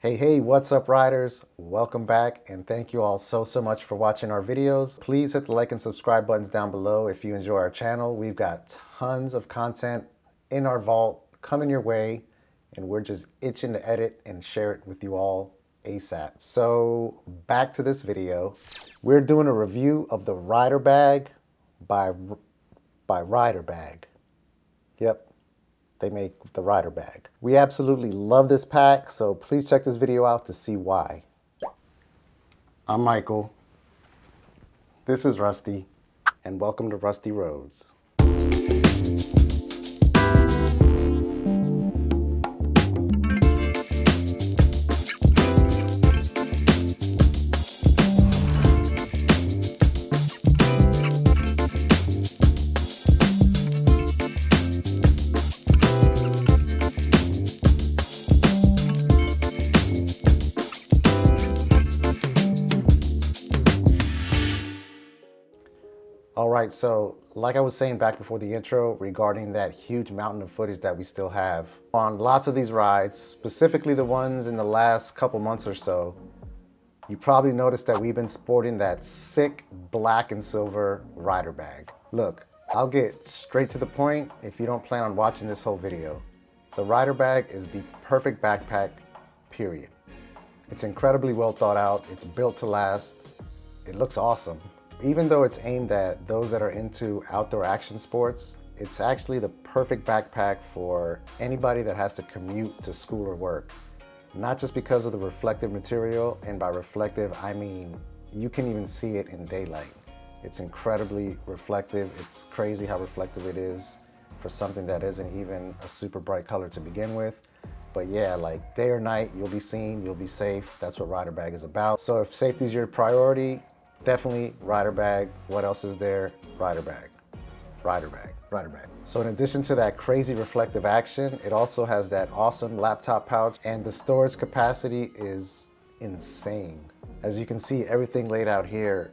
Hey, what's up riders? Welcome back and thank you all so much for watching our videos. Please hit the like and subscribe buttons down below if you enjoy our channel. We've got tons of content in our vault coming your way and we're just itching to edit and share it with you all ASAP. So back to this video. We're doing a review of the RiderBag by RiderBag. Yep. They make the RiderBag. We absolutely love this pack, so please check this video out to see why. I'm Michael. This is Rusty, and welcome to Rusty Roads. All right, so like I was saying back before the intro regarding that huge mountain of footage that we still have on lots of these rides, specifically the ones in the last couple months or so, you probably noticed that we've been sporting that sick black and silver RiderBag. Look, I'll get straight to the point if you don't plan on watching this whole video. The RiderBag is the perfect backpack, period. It's incredibly well thought out, it's built to last, it looks awesome. Even though it's aimed at those that are into outdoor action sports, it's actually the perfect backpack for anybody that has to commute to school or work. Not just because of the reflective material, and by reflective, I mean you can even see it in daylight. It's incredibly reflective. It's crazy how reflective it is for something that isn't even a super bright color to begin with. But yeah, like day or night, you'll be seen, you'll be safe. That's what RiderBag is about. So if safety is your priority, definitely RiderBag. What else is there? RiderBag. RiderBag. So in addition to that crazy reflective action, it also has that awesome laptop pouch, and the storage capacity is insane. As you can see, everything laid out here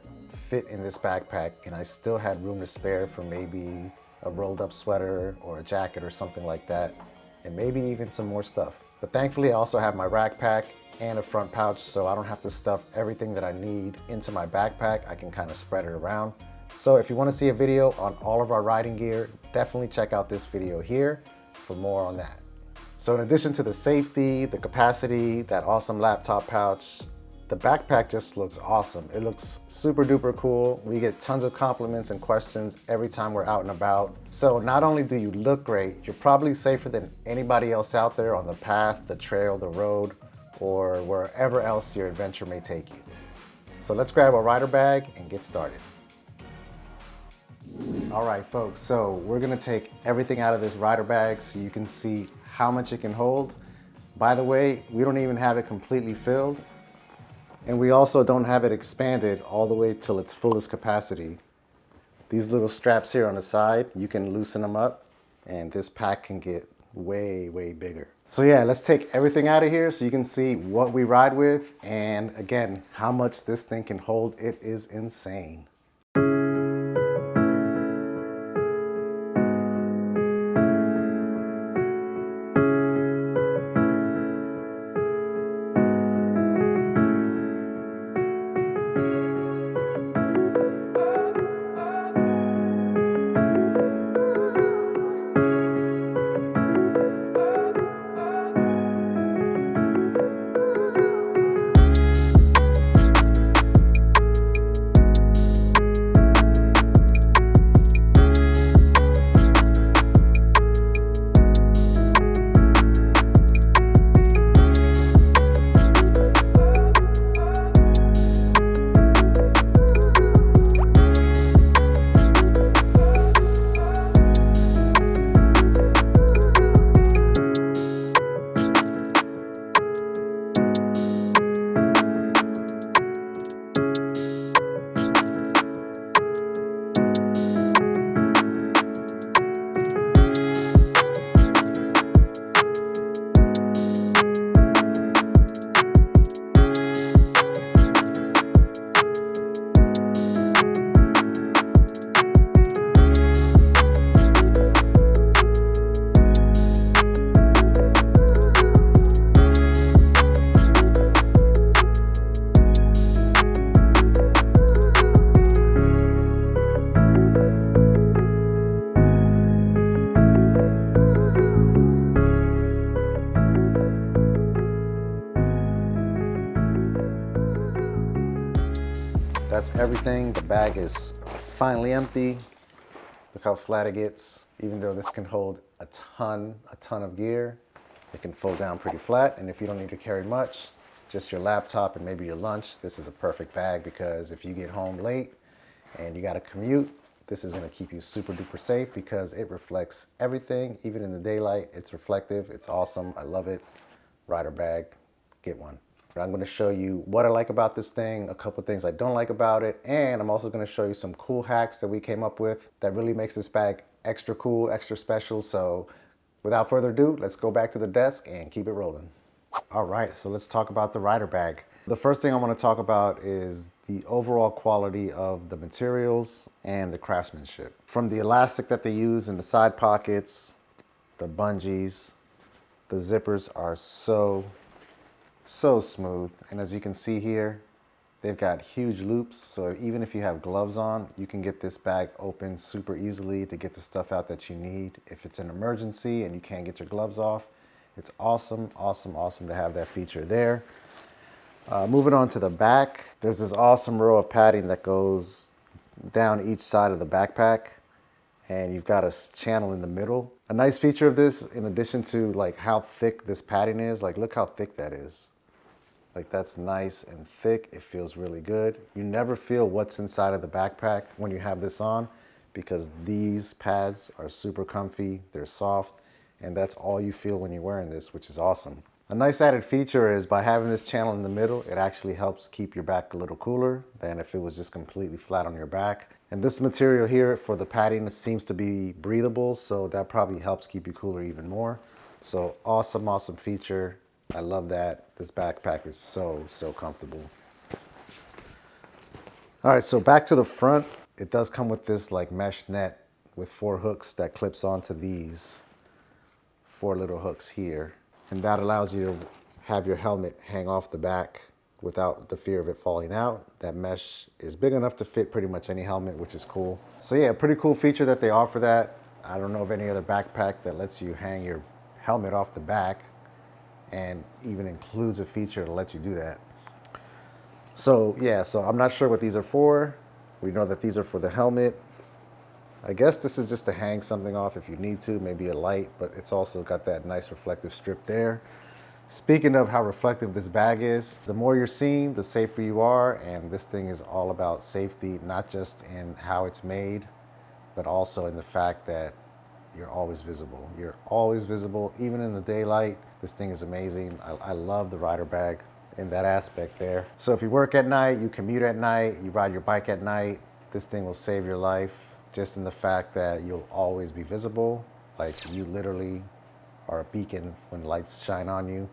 fit in this backpack, and I still had room to spare for maybe a rolled up sweater or a jacket or something like that, and maybe even some more stuff. But thankfully I also have my rack pack and a front pouch, so I don't have to stuff everything that I need into my backpack. I can kind of spread it around. So if you want to see a video on all of our riding gear, definitely check out this video here for more on that. So in addition to the safety, the capacity, that awesome laptop pouch, the backpack just looks awesome. It looks super duper cool. We get tons of compliments and questions every time we're out and about. So not only do you look great, you're probably safer than anybody else out there on the path, the trail, the road, or wherever else your adventure may take you. So let's grab a RiderBag and get started. All right, folks, so we're gonna take everything out of this RiderBag so you can see how much it can hold. By the way, we don't even have it completely filled. And we also don't have it expanded all the way till its fullest capacity. These little straps here on the side, you can loosen them up and this pack can get way bigger. So yeah, let's take everything out of here so you can see what we ride with, and again, how much this thing can hold. It is insane. That's everything. The bag is finally empty. Look how flat it gets. Even though this can hold a ton of gear, it can fold down pretty flat. And if you don't need to carry much, just your laptop and maybe your lunch, this is a perfect bag, because if you get home late and you got to commute, this is going to keep you super duper safe because it reflects everything. Even in the daylight, it's reflective. It's awesome. I love it. RiderBag, get one. I'm going to show you what I like about this thing, a couple things I don't like about it, and I'm also going to show you some cool hacks that we came up with that really makes this bag extra cool, extra special. So without further ado, let's go back to the desk and keep it rolling. All right, so let's talk about the RiderBag. The first thing I want to talk about is the overall quality of the materials and the craftsmanship. From the elastic that they use in the side pockets, the bungees, the zippers are so smooth. And as you can see here, they've got huge loops. So even if you have gloves on, you can get this bag open super easily to get the stuff out that you need. If it's an emergency and you can't get your gloves off, it's awesome, awesome, awesome to have that feature there. Moving on to the back, there's this awesome row of padding that goes down each side of the backpack, and you've got a channel in the middle. A nice feature of this, in addition to like how thick this padding is, like look how thick that is. Like that's nice and thick. It feels really good. You never feel what's inside of the backpack when you have this on, because these pads are super comfy, they're soft, and that's all you feel when you're wearing this, which is awesome. A nice added feature is by having this channel in the middle, it actually helps keep your back a little cooler than if it was just completely flat on your back. And this material here for the padding seems to be breathable, so that probably helps keep you cooler even more. So awesome, awesome feature. I love that. This backpack is so comfortable. All right, so back to the front. It does come with this like mesh net with 4 hooks that clips onto these 4 little hooks here. And that allows you to have your helmet hang off the back without the fear of it falling out. That mesh is big enough to fit pretty much any helmet, which is cool. So yeah, pretty cool feature that they offer that. I don't know of any other backpack that lets you hang your helmet off the back and even includes a feature to let you do that. So yeah, so I'm not sure what these are for. We know that these are for the helmet. I guess this is just to hang something off if you need to, maybe a light, but it's also got that nice reflective strip there. Speaking of how reflective this bag is, the more you're seen, the safer you are, and this thing is all about safety, not just in how it's made, but also in the fact that you're always visible. You're always visible, even in the daylight. This thing is amazing. I love the RiderBag in that aspect there. So if you work at night, you commute at night, you ride your bike at night, this thing will save your life, just in the fact that you'll always be visible. Like you literally are a beacon when lights shine on you.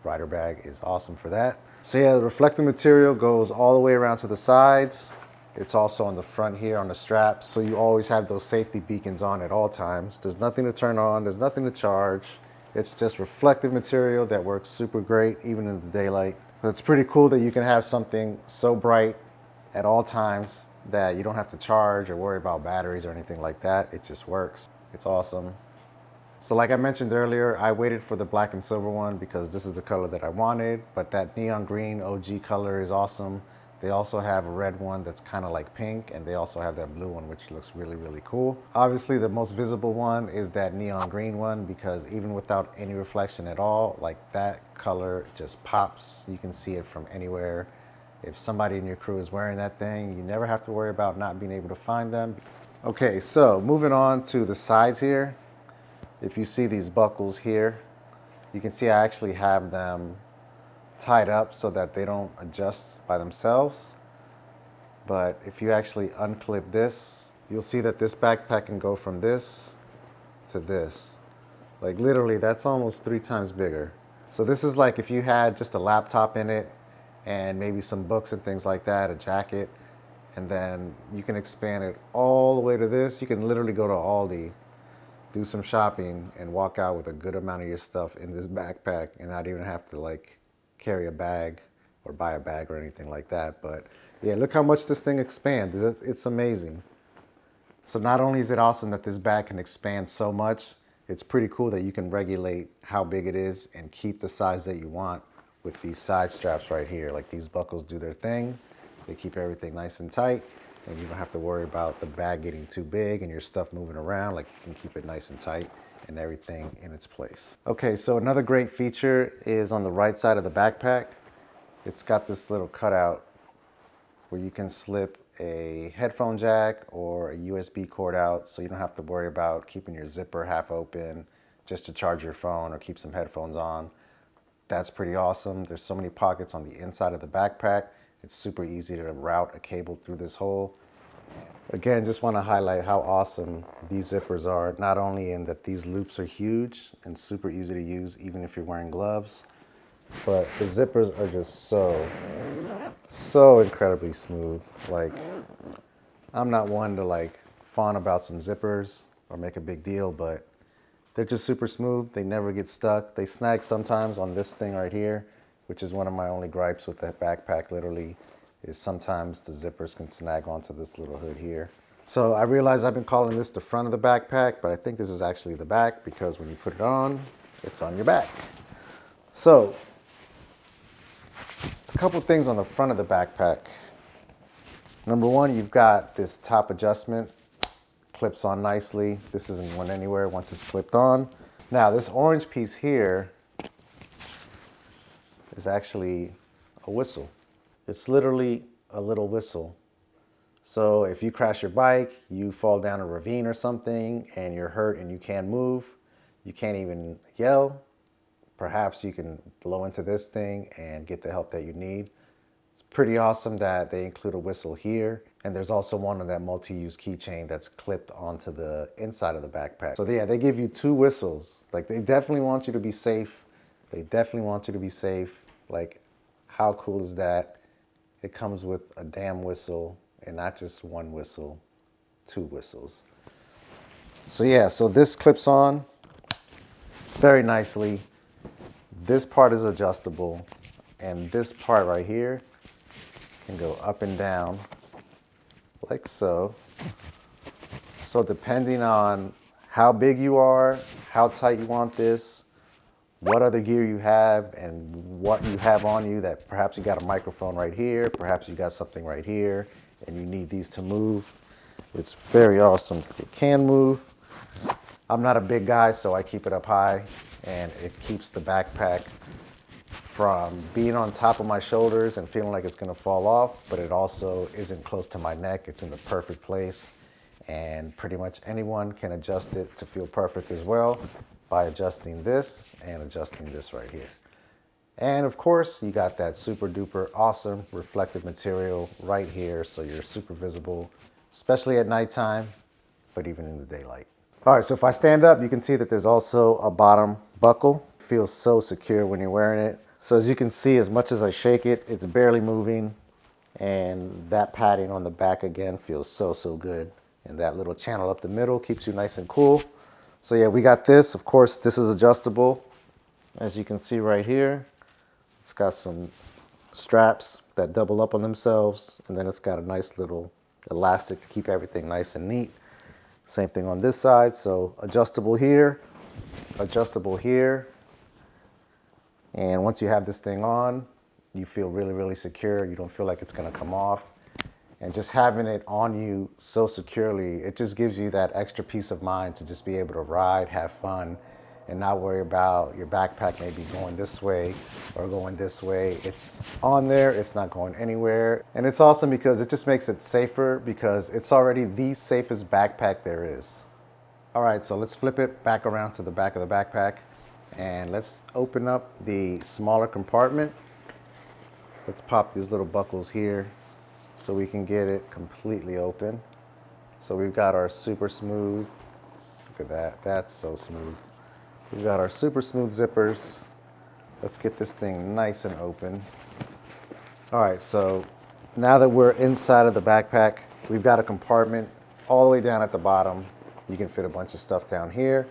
RiderBag is awesome for that. So yeah, the reflective material goes all the way around to the sides. It's also on the front here on the straps. So you always have those safety beacons on at all times. There's nothing to turn on, there's nothing to charge. It's just reflective material that works super great, even in the daylight. So it's pretty cool that you can have something so bright at all times that you don't have to charge or worry about batteries or anything like that. It just works. It's awesome. So like I mentioned earlier, I waited for the black and silver one because this is the color that I wanted, but that neon green OG color is awesome. They also have a red one that's kind of like pink, and they also have that blue one, which looks really cool. Obviously, the most visible one is that neon green one, because even without any reflection at all, like that color just pops. You can see it from anywhere. If somebody in your crew is wearing that thing, you never have to worry about not being able to find them. Okay, so moving on to the sides here. If you see these buckles here, you can see I actually have them tied up so that they don't adjust by themselves. But if you actually unclip this, you'll see that this backpack can go from this to this. Like literally, that's almost 3 times bigger. So this is like if you had just a laptop in it and maybe some books and things like that, a jacket, and then you can expand it all the way to this. You can literally go to Aldi, do some shopping, and walk out with a good amount of your stuff in this backpack and not even have to like carry a bag or buy a bag or anything like that. But yeah, look how much this thing expands. It's amazing. So not only is it awesome that this bag can expand so much, it's pretty cool that you can regulate how big it is and keep the size that you want with these side straps right here. Like these buckles do their thing. They keep everything nice and tight, and you don't have to worry about the bag getting too big and your stuff moving around. Like, you can keep it nice and tight and everything in its place. Okay, so another great feature is on the right side of the backpack. It's got this little cutout where you can slip a headphone jack or a USB cord out, so you don't have to worry about keeping your zipper half open just to charge your phone or keep some headphones on. That's pretty awesome. There's so many pockets on the inside of the backpack. It's super easy to route a cable through this hole. Again, just want to highlight how awesome these zippers are, not only in that these loops are huge and super easy to use even if you're wearing gloves, but the zippers are just so incredibly smooth. Like, I'm not one to like fawn about some zippers or make a big deal, but they're just super smooth. They never get stuck. They snag sometimes on this thing right here, which is one of my only gripes with that backpack, literally, is sometimes the zippers can snag onto this little hood here. So I realize I've been calling this the front of the backpack, but I think this is actually the back, because when you put it on, it's on your back. So a couple things on the front of the backpack. Number one, you've got this top adjustment, clips on nicely. This isn't going anywhere once it's clipped on. Now this orange piece here is actually a whistle. It's literally a little whistle. So if you crash your bike, you fall down a ravine or something and you're hurt and you can't move, you can't even yell, perhaps you can blow into this thing and get the help that you need. It's pretty awesome that they include a whistle here. And there's also one on that multi-use keychain that's clipped onto the inside of the backpack. So yeah, they give you two whistles. Like, they definitely want you to be safe. They definitely want you to be safe. Like, how cool is that? It comes with a damn whistle, and not just one whistle, two whistles. So yeah, so this clips on very nicely. This part is adjustable, and this part right here can go up and down like so. So depending on how big you are, how tight you want this, what other gear you have, and what you have on you, that perhaps you got a microphone right here, perhaps you got something right here, and you need these to move. It's very awesome. It can move. I'm not a big guy, so I keep it up high, and it keeps the backpack from being on top of my shoulders and feeling like it's gonna fall off, but it also isn't close to my neck. It's in the perfect place, and pretty much anyone can adjust it to feel perfect as well by adjusting this and adjusting this right here. And of course, you got that super duper awesome reflective material right here, so you're super visible, especially at nighttime, but even in the daylight. All right, so if I stand up, you can see that there's also a bottom buckle. It feels so secure when you're wearing it. So as you can see, as much as I shake it, it's barely moving. And that padding on the back again feels so good. And that little channel up the middle keeps you nice and cool. So yeah, we got this. Of course, this is adjustable. As you can see right here, it's got some straps that double up on themselves. And then it's got a nice little elastic to keep everything nice and neat. Same thing on this side. So adjustable here, adjustable here. And once you have this thing on, you feel really secure. You don't feel like it's gonna come off. And just having it on you so securely, it just gives you that extra peace of mind to just be able to ride, have fun, and not worry about your backpack maybe going this way or going this way. It's on there, it's not going anywhere. And it's awesome because it just makes it safer, because it's already the safest backpack there is. All right, so let's flip it back around to the back of the backpack, and let's open up the smaller compartment. Let's pop these little buckles here so we can get it completely open. So we've got our super smooth, look at that, that's so smooth. We've got our super smooth zippers. Let's get this thing nice and open. All right, so now that we're inside of the backpack, we've got a compartment all the way down at the bottom. You can fit a bunch of stuff down here.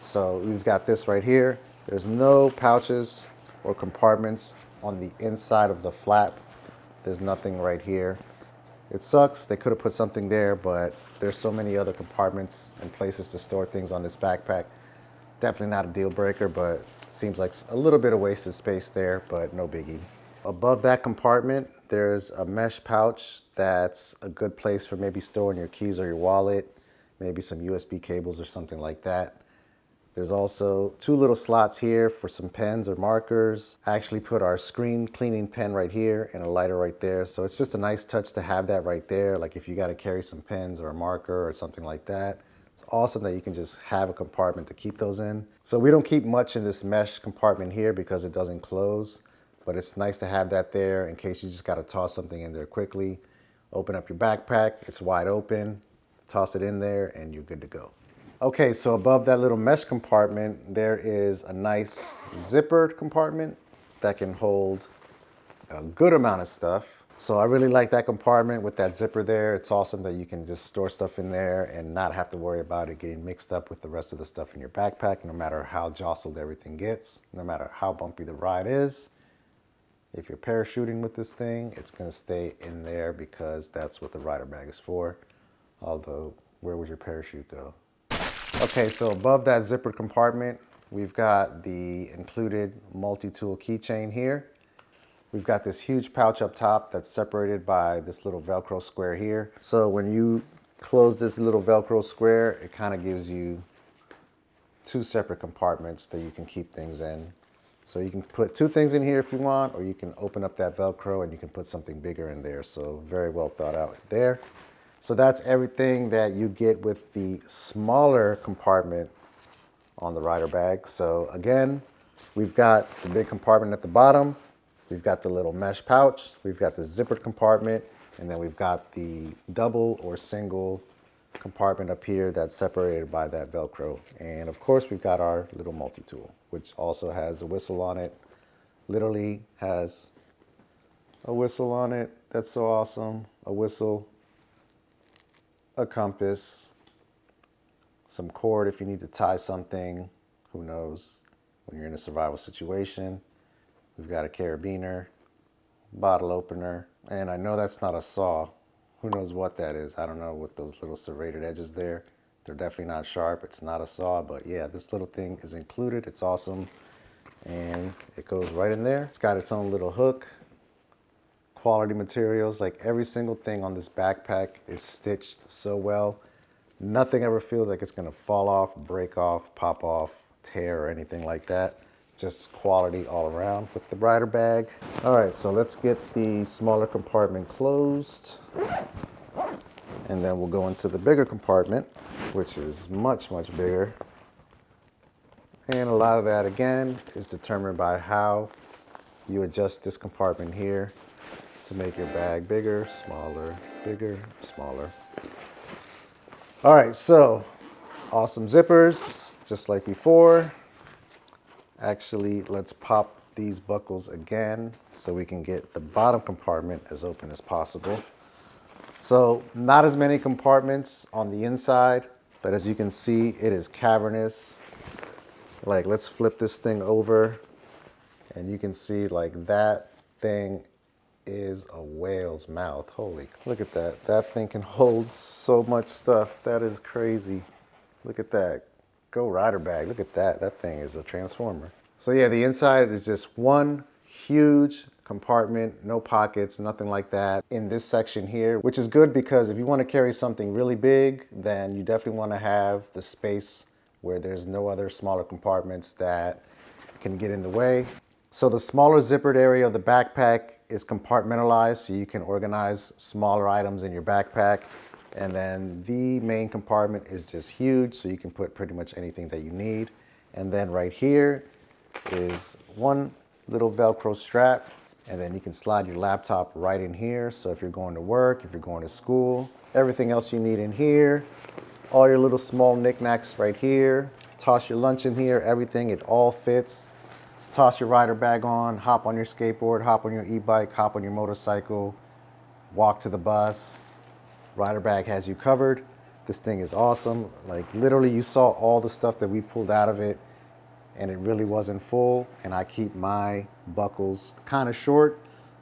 So we've got this right here. There's no pouches or compartments on the inside of the flap. There's nothing right here. It sucks. They could have put something there, but there's so many other compartments and places to store things on this backpack. Definitely not a deal breaker, but seems like a little bit of wasted space there, but no biggie. Above that compartment, there's a mesh pouch that's a good place for maybe storing your keys or your wallet, maybe some USB cables or something like that. There's also two little slots here for some pens or markers. I actually put our screen cleaning pen right here and a lighter right there. So it's just a nice touch to have that right there. Like if you got to carry some pens or a marker or something like that. It's awesome that you can just have a compartment to keep those in. So we don't keep much in this mesh compartment here because it doesn't close, but it's nice to have that there in case you just got to toss something in there quickly. Open up your backpack, it's wide open, toss it in there and you're good to go. Okay, so above that little mesh compartment, there is a nice zippered compartment that can hold a good amount of stuff. So I really like that compartment with that zipper there. It's awesome that you can just store stuff in there and not have to worry about it getting mixed up with the rest of the stuff in your backpack, no matter how jostled everything gets, no matter how bumpy the ride is. If you're parachuting with this thing, it's gonna stay in there because that's what the rider bag is for. Although, where would your parachute go? Okay, so above that zippered compartment, we've got the included multi-tool keychain here. We've got this huge pouch up top that's separated by this little Velcro square here. So when you close this little Velcro square, it kind of gives you two separate compartments that you can keep things in. So you can put two things in here if you want, or you can open up that Velcro and you can put something bigger in there. So very well thought out there. So that's everything that you get with the smaller compartment on the rider bag. So again, we've got the big compartment at the bottom, we've got the little mesh pouch, we've got the zippered compartment, and then we've got the double or single compartment up here that's separated by that Velcro. And of course, we've got our little multi-tool, which also has a whistle on it. Literally has a whistle on it. That's so awesome. A whistle, a compass, some cord if you need to tie something, who knows, when you're in a survival situation. We've got a carabiner, bottle opener, and I know that's not a saw. Who knows what that is? I don't know what those little serrated edges there. They're definitely not sharp. It's not a saw, but yeah, this little thing is included. It's awesome, and it goes right in there. It's got its own little hook. Quality materials, like every single thing on this backpack is stitched so well. Nothing ever feels like it's gonna fall off, break off, pop off, tear, or anything like that. Just quality all around with the rider bag. All right, so let's get the smaller compartment closed. And then we'll go into the bigger compartment, which is much, much bigger. And a lot of that, again, is determined by how you adjust this compartment here to make your bag bigger, smaller, bigger, smaller. All right, so awesome zippers, just like before. Actually, let's pop these buckles again so we can get the bottom compartment as open as possible. So not as many compartments on the inside, but as you can see, it is cavernous. Like, let's flip this thing over and you can see like that thing is a whale's mouth. Holy, look at that. That thing can hold so much stuff. That is crazy. Look at that. Go rider bag. Look at that. That thing is a transformer. So yeah, the inside is just one huge compartment, no pockets, nothing like that in this section here, which is good because if you want to carry something really big, then you definitely want to have the space where there's no other smaller compartments that can get in the way. So the smaller zippered area of the backpack is compartmentalized, so you can organize smaller items in your backpack. And then the main compartment is just huge, so you can put pretty much anything that you need. And then right here is one little Velcro strap, and then you can slide your laptop right in here. So if you're going to work, if you're going to school, everything else you need in here, all your little small knickknacks right here, toss your lunch in here, everything, it all fits. Toss your rider bag on, hop on your skateboard, hop on your e-bike, hop on your motorcycle, walk to the bus. Rider bag has you covered. This thing is awesome. Like literally you saw all the stuff that we pulled out of it and it really wasn't full. And I keep my buckles kind of short,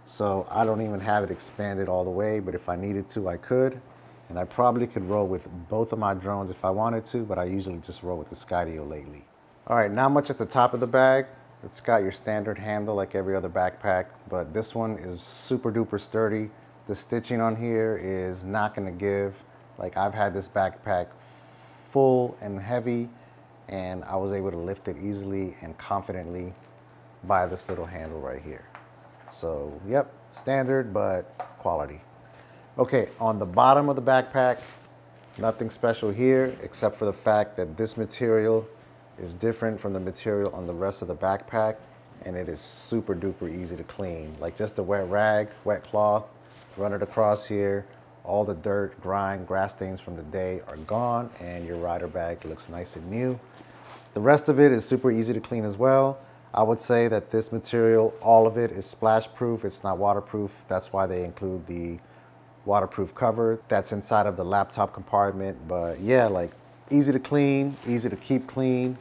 so I don't even have it expanded all the way, but if I needed to, I could. And I probably could roll with both of my drones if I wanted to, but I usually just roll with the Skydio lately. All right, not much at the top of the bag. It's got your standard handle like every other backpack, but this one is super duper sturdy. The stitching on here is not gonna give. Like, I've had this backpack full and heavy, and I was able to lift it easily and confidently by this little handle right here. So, yep, standard, but quality. Okay, on the bottom of the backpack, nothing special here except for the fact that this material is different from the material on the rest of the backpack, and it is super duper easy to clean. Like, just a wet rag, wet cloth, run it across here. All the dirt, grime, grass stains from the day are gone, and your rider bag looks nice and new. The rest of it is super easy to clean as well. I would say that this material, all of it, is splash proof. It's not waterproof. That's why they include the waterproof cover that's inside of the laptop compartment. But yeah, like, easy to clean, easy to keep clean,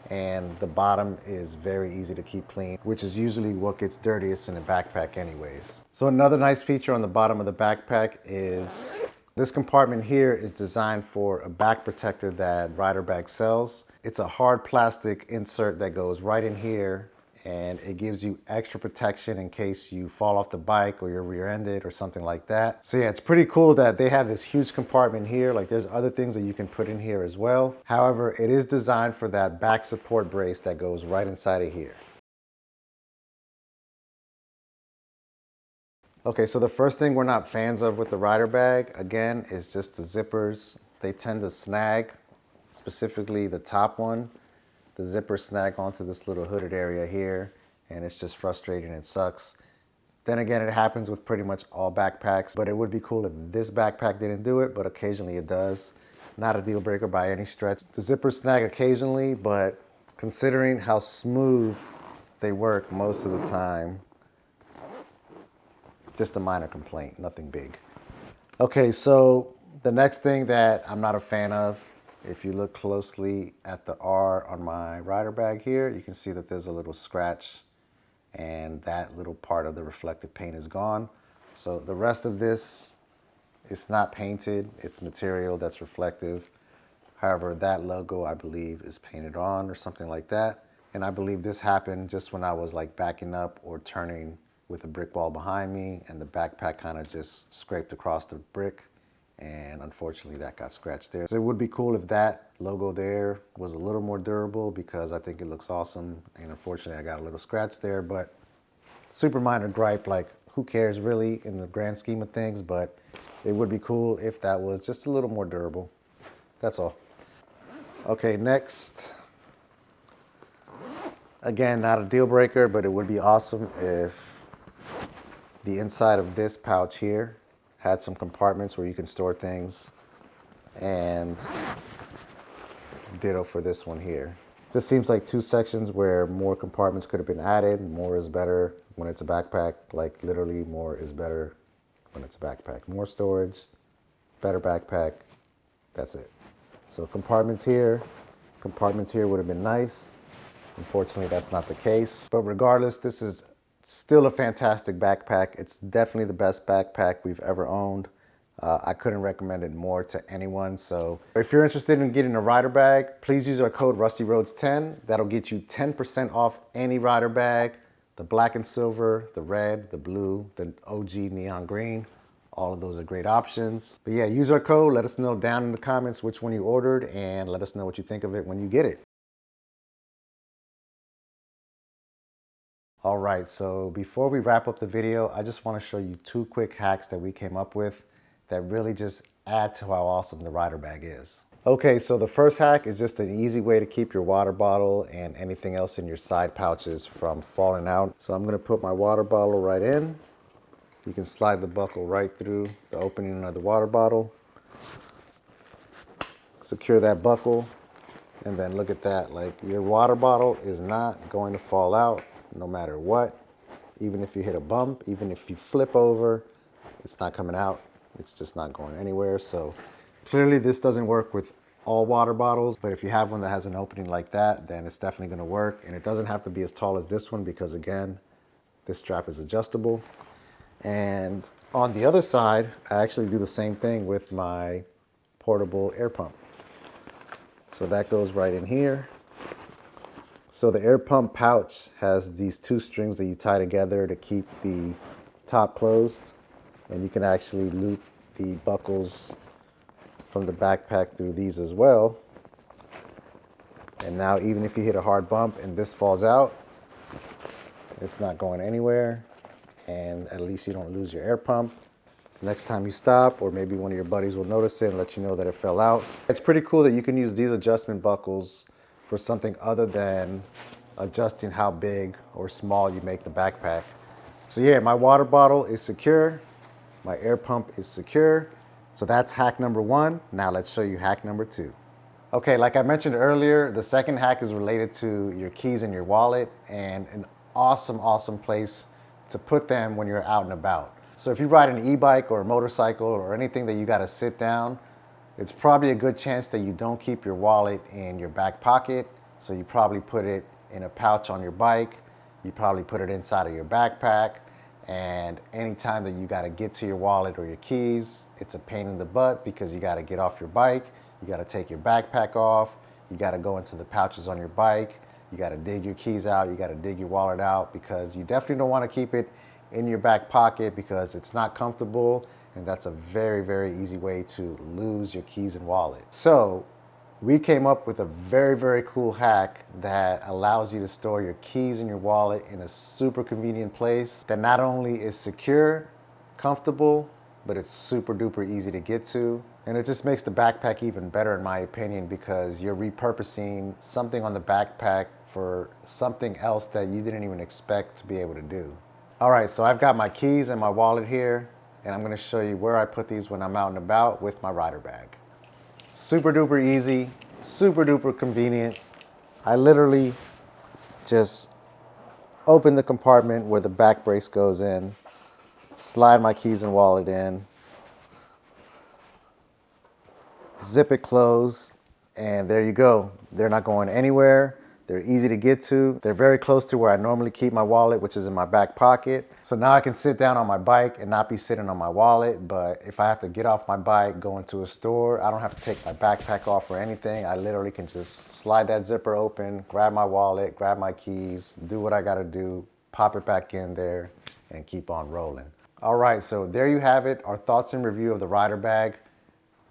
and the bottom is very easy to keep clean, which is usually what gets dirtiest in a backpack anyways. So another nice feature on the bottom of the backpack is this compartment here is designed for a back protector that RiderBag sells. It's a hard plastic insert that goes right in here, and it gives you extra protection in case you fall off the bike or you're rear-ended or something like that. So yeah, it's pretty cool that they have this huge compartment here. Like, there's other things that you can put in here as well. However, it is designed for that back support brace that goes right inside of here. Okay, so the first thing we're not fans of with the rider bag, again, is just the zippers. They tend to snag, specifically the top one. The zippers snag onto this little hooded area here, and it's just frustrating. It sucks. Then again, it happens with pretty much all backpacks, but it would be cool if this backpack didn't do it, but occasionally it does. Not a deal breaker by any stretch. The zippers snag occasionally, but considering how smooth they work most of the time, just a minor complaint, nothing big. Okay, so the next thing that I'm not a fan of, if you look closely at the R on my rider bag here, you can see that there's a little scratch, and that little part of the reflective paint is gone. So the rest of this, it's not painted, it's material that's reflective. However, that logo, I believe, is painted on or something like that. And I believe this happened just when I was like backing up or turning with a brick wall behind me, and the backpack kind of just scraped across the brick, and unfortunately that got scratched there. So it would be cool if that logo there was a little more durable, because I think it looks awesome, and unfortunately I got a little scratch there, but super minor gripe. Like, who cares really in the grand scheme of things, but it would be cool if that was just a little more durable. That's all. Okay, next, again, not a deal breaker, but it would be awesome if the inside of this pouch here had some compartments where you can store things, and ditto for this one here. Just seems like two sections where more compartments could have been added. More is better when it's a backpack. Like, literally, more is better when it's a backpack. More storage, better backpack, that's it. So compartments here would have been nice. Unfortunately, that's not the case. But regardless, this is still a fantastic backpack. It's definitely the best backpack we've ever owned. I couldn't recommend it more to anyone. So if you're interested in getting a rider bag, please use our code RustyRoads10. That'll get you 10% off any rider bag. The black and silver, the red, the blue, the OG neon green. All of those are great options. But yeah, use our code. Let us know down in the comments which one you ordered, and let us know what you think of it when you get it. All right, so before we wrap up the video, I just want to show you two quick hacks that we came up with that really just add to how awesome the rider bag is. Okay, so the first hack is just an easy way to keep your water bottle and anything else in your side pouches from falling out. So I'm gonna put my water bottle right in. You can slide the buckle right through the opening of the water bottle. Secure that buckle, and then look at that. Like, your water bottle is not going to fall out no matter what. Even if you hit a bump, even if you flip over, it's not coming out. It's just not going anywhere. So clearly this doesn't work with all water bottles, but if you have one that has an opening like that, then it's definitely going to work. And it doesn't have to be as tall as this one, because again, this strap is adjustable. And on the other side, I actually do the same thing with my portable air pump. So that goes right in here. So the air pump pouch has these two strings that you tie together to keep the top closed, and you can actually loop the buckles from the backpack through these as well. And now even if you hit a hard bump and this falls out, it's not going anywhere, and at least you don't lose your air pump. Next time you stop, or maybe one of your buddies will notice it and let you know that it fell out. It's pretty cool that you can use these adjustment buckles for something other than adjusting how big or small you make the backpack. So yeah, my water bottle is secure, my air pump is secure. So that's hack number one. Now let's show you hack number two. Okay, like I mentioned earlier, the second hack is related to your keys in your wallet, and an awesome place to put them when you're out and about. So if you ride an e-bike or a motorcycle or anything that you gotta sit down, it's probably a good chance that you don't keep your wallet in your back pocket. So you probably put it in a pouch on your bike, you probably put it inside of your backpack, and anytime that you gotta get to your wallet or your keys, it's a pain in the butt because you gotta get off your bike, you gotta take your backpack off, you gotta go into the pouches on your bike, you gotta dig your keys out, you gotta dig your wallet out, because you definitely don't wanna keep it in your back pocket because it's not comfortable, and that's a very easy way to lose your keys and wallet. So we came up with a very cool hack that allows you to store your keys and your wallet in a super convenient place that not only is secure, comfortable, but it's super duper easy to get to. And it just makes the backpack even better in my opinion, because you're repurposing something on the backpack for something else that you didn't even expect to be able to do. All right, so I've got my keys and my wallet here, and I'm gonna show you where I put these when I'm out and about with my rider bag. Super duper easy, super duper convenient. I literally just open the compartment where the back brace goes in, slide my keys and wallet in, zip it closed, and there you go. They're not going anywhere. They're easy to get to. They're very close to where I normally keep my wallet, which is in my back pocket. So now I can sit down on my bike and not be sitting on my wallet. But if I have to get off my bike, go into a store, I don't have to take my backpack off or anything. I literally can just slide that zipper open, grab my wallet, grab my keys, do what I gotta do, pop it back in there, and keep on rolling. All right, so there you have it, our thoughts and review of the rider bag.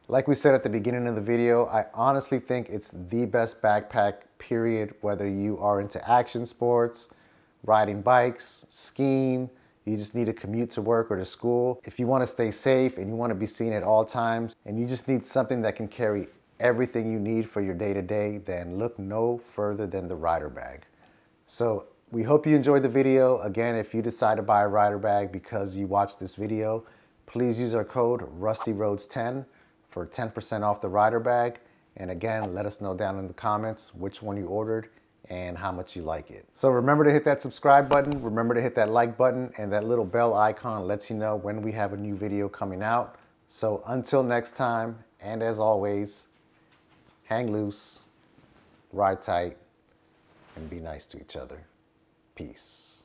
Like we said at the beginning of the video, I honestly think it's the best backpack, period, whether you are into action sports, riding bikes, skiing, you just need a commute to work or to school. If you want to stay safe and you want to be seen at all times, and you just need something that can carry everything you need for your day-to-day, then look no further than the rider bag. So we hope you enjoyed the video. Again, if you decide to buy a rider bag because you watched this video, please use our code RUSTYROADS10 for 10% off the rider bag. And again, let us know down in the comments which one you ordered and how much you like it. So remember to hit that subscribe button, remember to hit that like button, and that little bell icon lets you know when we have a new video coming out. So until next time, and as always, hang loose, ride tight, and be nice to each other. Peace.